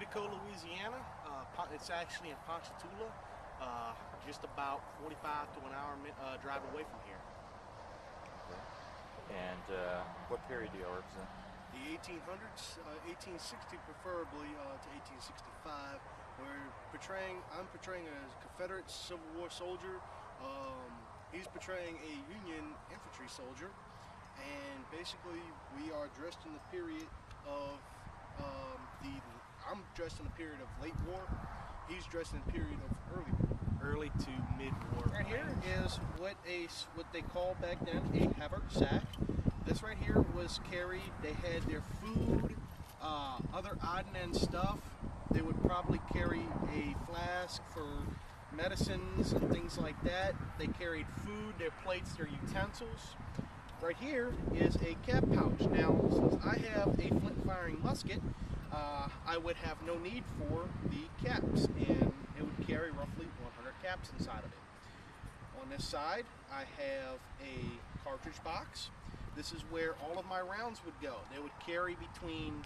Utico, Louisiana. It's actually in Ponchatoula, just about 45 to an hour drive away from here. Okay. And what period do y'all represent? The 1800s, 1860 preferably to 1865. I'm portraying a Confederate Civil War soldier. He's portraying a Union infantry soldier, and basically we are dressed in the period of I'm dressed in the period of late war. He's dressed in the period of early to mid-war. Right here is what they call back then a haversack. This right here was carried. They had their food, other odd and end stuff. They would probably carry a flask for medicines and things like that. They carried food, their plates, their utensils. Right here is a cap pouch. Now, since I have a flint-firing musket, I would have no need for the caps, and it would carry roughly 100 caps inside of it. On this side, I have a cartridge box. This is where all of my rounds would go. They would carry between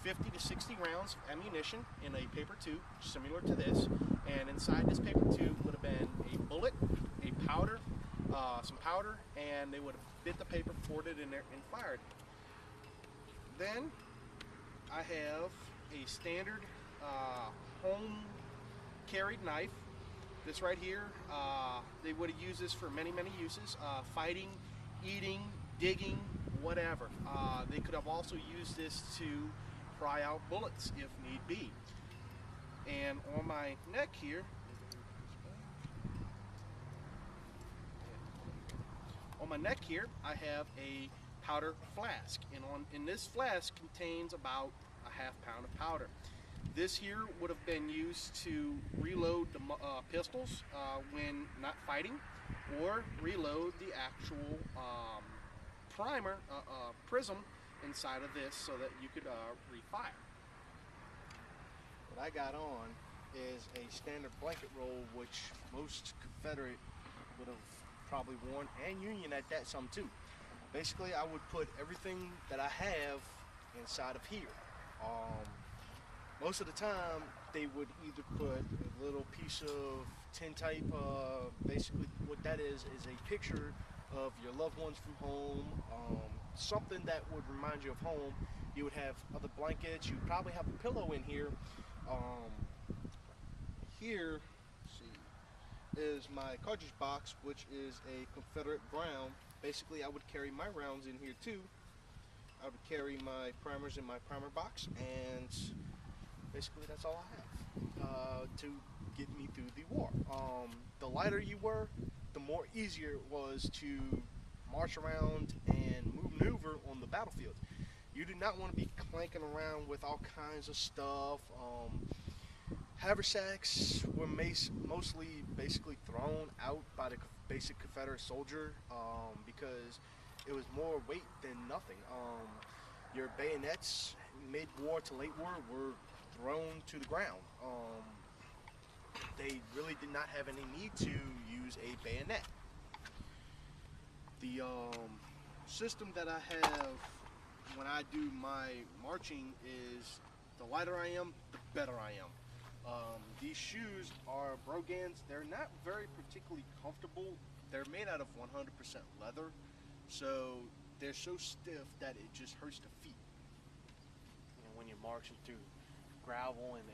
50 to 60 rounds of ammunition in a paper tube, similar to this, and inside this paper tube would have been a bullet, a powder, some powder, and they would have bit the paper, poured it in there, and fired. Then I have a standard home carried knife. This right here, they would have used this for many uses, fighting, eating, digging, whatever. They could have also used this to pry out bullets if need be. And on my neck here, I have a powder flask, and in this flask contains about a half pound of powder. This here would have been used to reload the pistols when not fighting, or reload the actual primer, prism inside of this so that you could refire. What I got on is a standard blanket roll, which most Confederate would have probably worn, and Union at that some too. Basically, I would put everything that I have inside of here. Most of the time, they would either put a little piece of tintype. Basically, what that is a picture of your loved ones from home, something that would remind you of home. You would have other blankets. You would probably have a pillow in here. Here, let's see, is my cartridge box, which is a Confederate brown. Basically, I would carry my rounds in here too. I would carry my primers in my primer box, and basically that's all I have to get me through the war. The lighter you were, the more easier it was to march around and maneuver on the battlefield. You do not want to be clanking around with all kinds of stuff. Haversacks were mostly basically thrown out by the basic Confederate soldier because it was more weight than nothing. Your bayonets, mid-war to late war, were thrown to the ground. They really did not have any need to use a bayonet. The system that I have when I do my marching is the lighter I am, the better I am. These shoes are brogans. They're not very particularly comfortable. They're made out of 100% leather, so they're so stiff that it just hurts the feet. You know, when you're marching through gravel and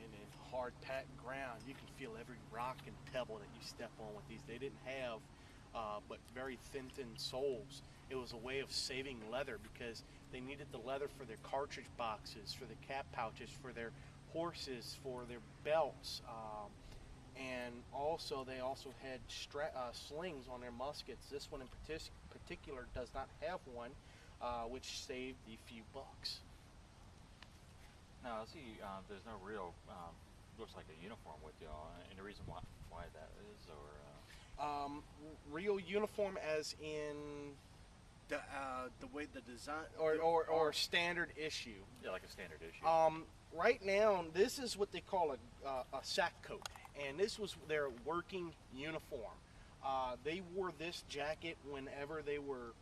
hard packed ground, you can feel every rock and pebble that you step on with these. They didn't have but very thin soles. It was a way of saving leather because they needed the leather for their cartridge boxes, for the cap pouches, for their horses, for their belts, and also they also had slings on their muskets. This one in particular does not have one, which saved a few bucks. Now, I see there's no real, looks like a uniform with y'all. Any reason why that is, or? Real uniform as in the way the design, or standard issue. Yeah, like a standard issue. Right now, this is what they call a sack coat, and this was their working uniform. They wore this jacket whenever they were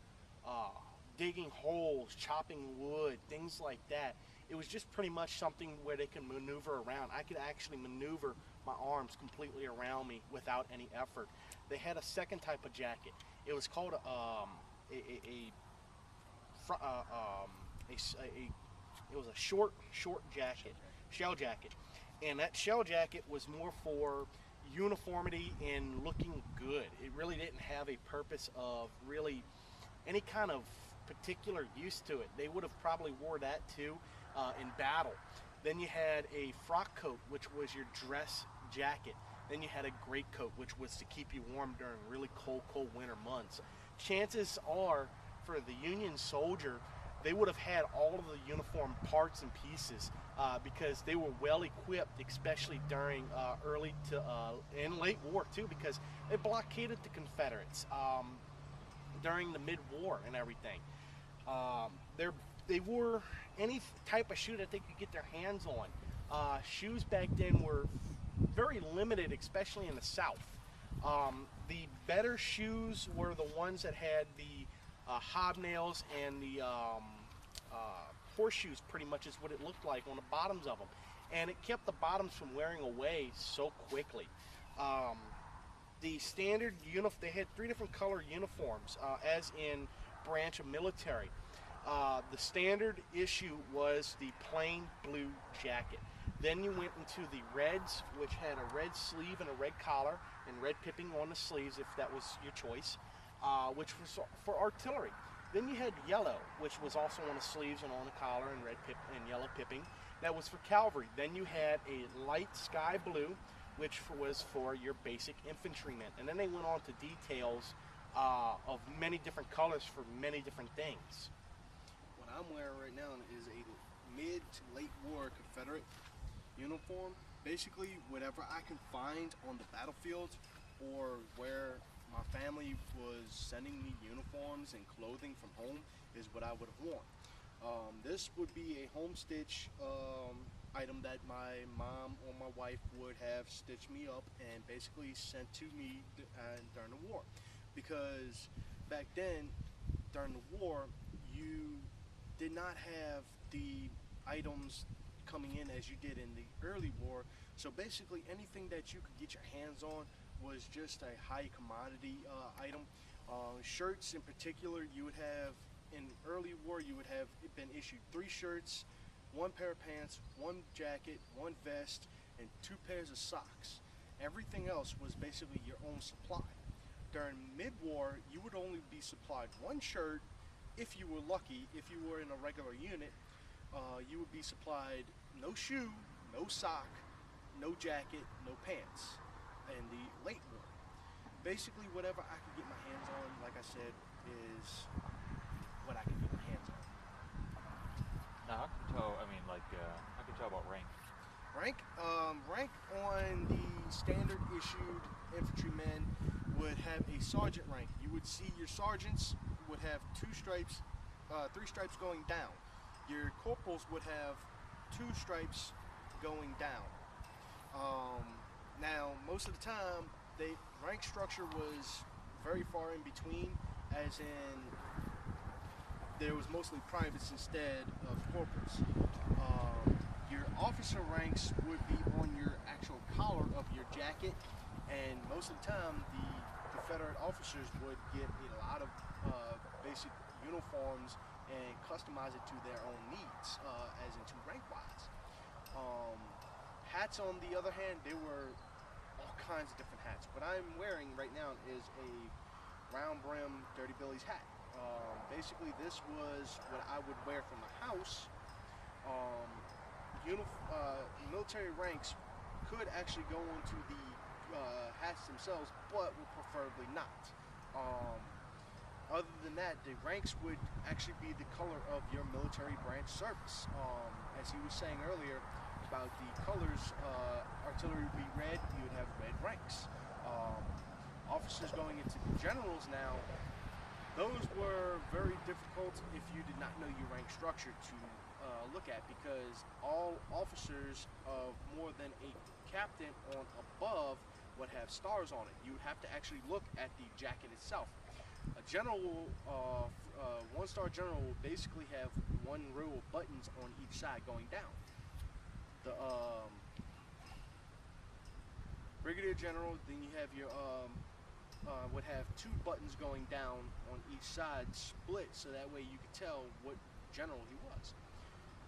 digging holes, chopping wood, things like that. It was just pretty much something where they can maneuver around. I could actually maneuver my arms completely around me without any effort. They had a second type of jacket. It was called it was a short jacket, shell jacket, and that shell jacket was more for uniformity and looking good. It really didn't have a purpose of really any kind of particular use to it. They would have probably wore that too in battle. Then you had a frock coat, which was your dress jacket. Then you had a greatcoat, which was to keep you warm during really cold winter months. Chances are, for the Union soldier, they would have had all of the uniform parts and pieces because they were well equipped, especially during early to and late war too, because they blockaded the Confederates during the mid-war and everything. They wore any type of shoe that they could get their hands on. Shoes back then were very limited, especially in the South. The better shoes were the ones that had the hobnails and the horseshoes, pretty much is what it looked like on the bottoms of them. And it kept the bottoms from wearing away so quickly. The standard they had 3 different color uniforms, as in branch of military. The standard issue was the plain blue jacket. Then you went into the reds, which had a red sleeve and a red collar, and red pipping on the sleeves if that was your choice, which was for artillery. Then you had yellow, which was also on the sleeves and on the collar, and red pip and yellow pipping. That was for cavalry. Then you had a light sky blue, which was for your basic infantrymen. And then they went on to details of many different colors for many different things. What I'm wearing right now is a mid to late war Confederate uniform. Basically, whatever I can find on the battlefield or where my family was sending me uniforms and clothing from home is what I would have worn. This would be a home stitch item that my mom or my wife would have stitched me up and basically sent to me during the war. Because back then, during the war, you did not have the items coming in as you did in the early war. So basically anything that you could get your hands on was just a high commodity item. Shirts in particular, you would have, in early war, you would have been issued 3 shirts, 1 pair of pants, 1 jacket, 1 vest, and 2 pairs of socks. Everything else was basically your own supply. During mid-war, you would only be supplied 1 shirt if you were lucky. If you were in a regular unit, you would be supplied no shoe, no sock, no jacket, no pants. In the late war, basically whatever I could get my hands on, like I said, is what I could get my hands on. Now, I can tell. I mean, I can tell about rank. Rank on the standard issued infantrymen would have a sergeant rank. You would see your sergeants would have 2 stripes, 3 stripes going down. Your corporals would have 2 stripes going down. Now, most of the time, the rank structure was very far in between, as in there was mostly privates instead of corporals. Your officer ranks would be on your actual collar of your jacket, and most of the time, the Confederate officers would get a lot of basic uniforms and customize it to their own needs, as into rank-wise. Hats, on the other hand, there were all kinds of different hats. What I'm wearing right now is a round brim Dirty Billy's hat. Basically, this was what I would wear from the house. Military ranks could actually go into the hats themselves, but would preferably not. Other than that, the ranks would actually be the color of your military branch service. As he was saying earlier about the colors, artillery would be red, you would have red ranks. Officers going into the generals now, those were very difficult if you did not know your rank structure to look at, because all officers of more than a captain on above would have stars on it. You would have to actually look at the jacket itself. A general will, one-star general will basically have one row of buttons on each side going down. The brigadier general, then you have your would have 2 buttons going down on each side, split, so that way you could tell what general he was.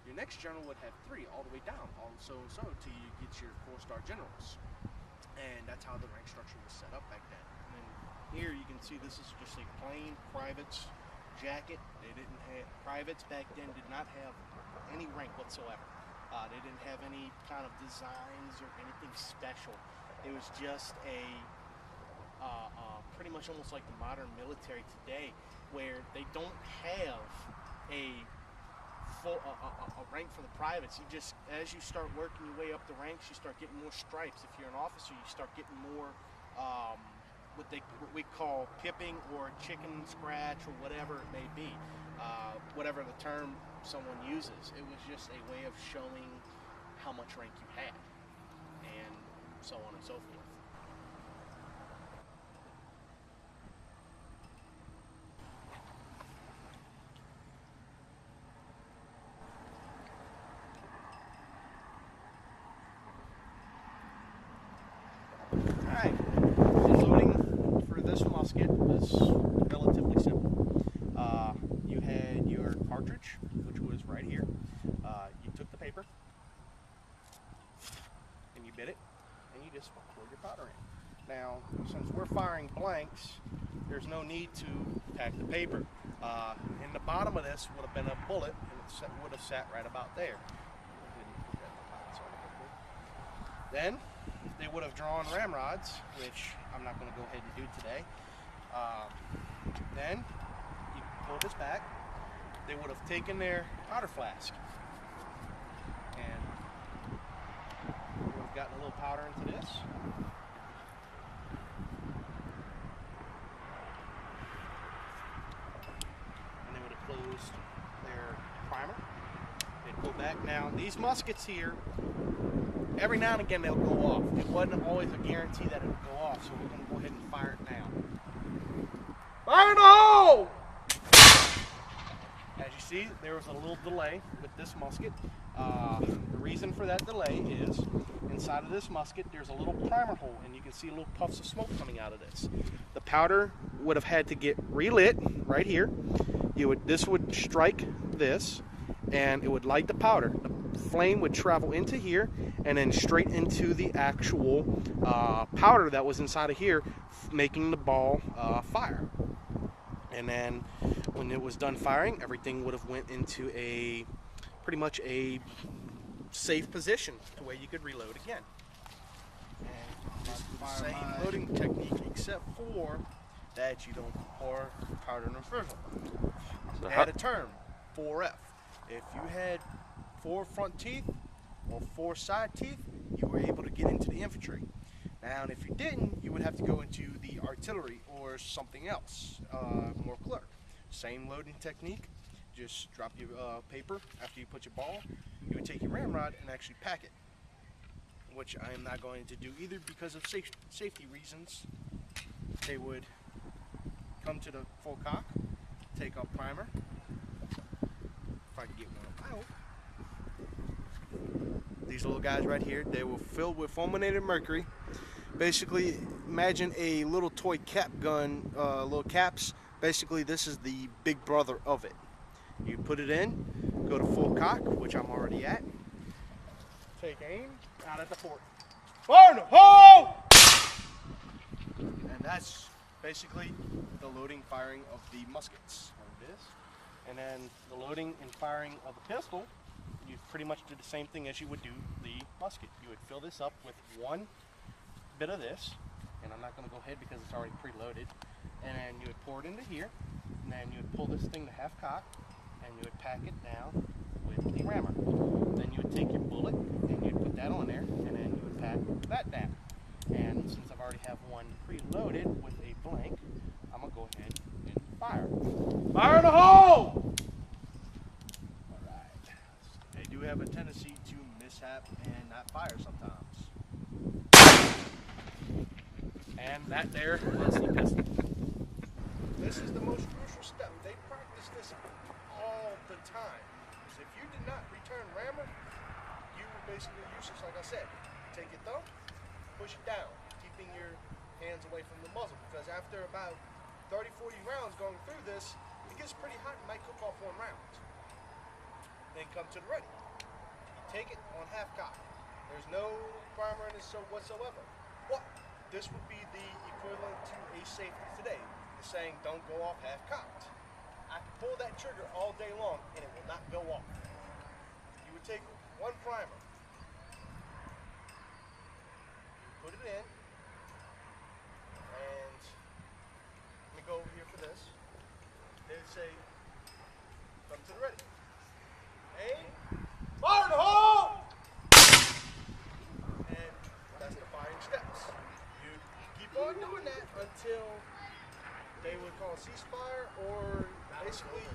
Your next general would have 3 all the way down, so and so, till you get your 4-star generals. And that's how the rank structure was set up back then. And then here you can see this is just a plain private's jacket. They didn't have, privates back then did not have any rank whatsoever. They didn't have any kind of designs or anything special. It was just a pretty much almost like the modern military today, where they don't have a full a rank for the privates. You just, as you start working your way up the ranks, you start getting more stripes. If you're an officer, you start getting more what we call pipping or chicken scratch or whatever it may be, whatever the term someone uses. It was just a way of showing how much rank you had, and so on and so forth. Alright, the loading for this musket was relatively simple. You had your cartridge, which was right here. You took the paper, and you bit it, and you just poured your powder in. Now, since we're firing blanks, there's no need to pack the paper. In the bottom of this would have been a bullet, and it would have sat right about there. Then, they would have drawn ramrods, which I'm not going to go ahead and do today. Then, you pull this back, they would have taken their powder flask, and we would have gotten a little powder into this. And they would have closed their primer. They'd go back. Now, these muskets here, every now and again they'll go off. It wasn't always a guarantee that it would go off, so we're going to go ahead and fire it now. Fire in the hole! As you see, there was a little delay with this musket. The reason for that delay is inside of this musket there's a little primer hole, and you can see little puffs of smoke coming out of this. The powder would have had to get relit right here. This would strike this, and it would light the powder. The flame would travel into here and then straight into the actual powder that was inside of here, making the ball fire. And then when it was done firing, everything would have went into a pretty much a safe position to where you could reload again. And just the same loading technique, except for that you don't pour powder in a fizzle. So It had a term, 4F. If you had 4 front teeth or 4 side teeth, you were able to get into the infantry. Now, if you didn't, you would have to go into the artillery or something else, more clerk. Same loading technique, just drop your paper after you put your ball. You would take your ramrod and actually pack it, which I am not going to do either because of safety reasons. They would come to the full cock, take up primer. If I can get one out. These little guys right here, they were filled with fulminated mercury. Basically, imagine a little toy cap gun, little caps. Basically, this is the big brother of it. You put it in, go to full cock, which I'm already at. Take aim, out at the port. Fire in the hole! And that's basically the loading firing of the muskets. Like this. And then the loading and firing of the pistol, you pretty much do the same thing as you would do the musket. You would fill this up with one bit of this, and I'm not going to go ahead because it's already preloaded, and then you would pour it into here, and then you would pull this thing to half cock, and you would pack it down with the rammer. Then you would take your bullet, and you'd put that on there, and then you would pack that down. And since I've already have one preloaded with a blank, I'm going to go ahead and fire. Fire in the hole! Alright. They do have a tendency to mishap and not fire sometimes. And that there was the pistol. This is the most crucial step. They practice this all the time. So if you did not return rammer, you were basically useless. Like I said, take your thumb, push it down, keeping your hands away from the muzzle, because after about 30, 40 rounds going through this, it gets pretty hot and might cook off one round. Then come to the ready. You take it on half cock. There's no primer in it whatsoever. What? This would be the equivalent to a safety today. The saying, don't go off half cocked. I can pull that trigger all day long and it will not go off. You would take one primer, put it in, and let me go over here for this. They'd say, come to the ready. Aim, fire in the hole! And that's the firing steps. You keep on doing that until they would call ceasefire, or basically